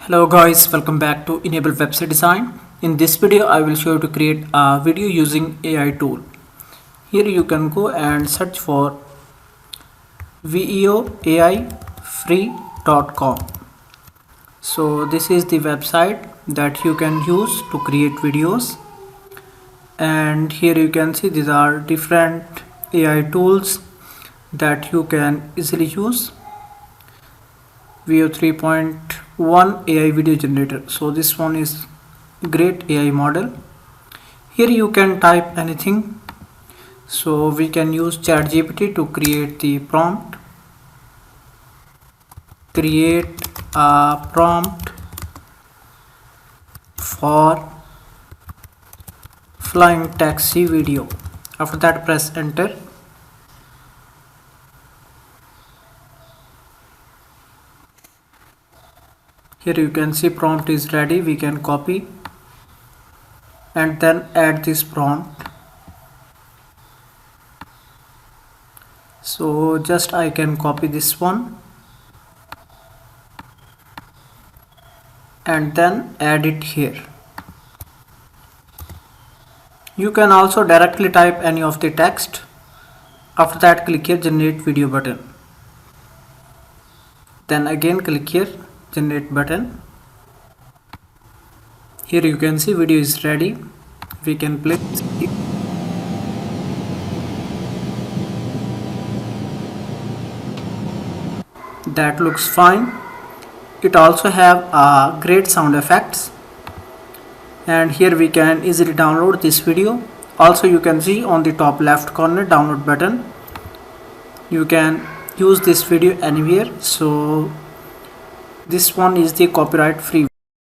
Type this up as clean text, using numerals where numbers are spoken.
Hello guys, welcome back to Enable Website Design. In this video I will show you to create a video using AI tool. Here you can go and search for VEOAIFree.com. So this is the website that you can use to create videos, and here you can see these are different AI tools that you can easily use. VEO 3.1 AI video generator. So this one is great AI model. Here you can type anything. So we can use ChatGPT to create the prompt. Create a prompt for flying taxi video. After that press enter. Here you can see prompt is ready. We can copy and then add this prompt. So just I can copy this one and then add it here. You can also directly type any of the text. After that click here generate video button. Then again click here generate button. Here you can see video is ready. We can play. That looks fine. It also have great sound effects, and here we can easily download this video. Also you can see on the top left corner download button. You can use this video anywhere. So this one is the copyright free.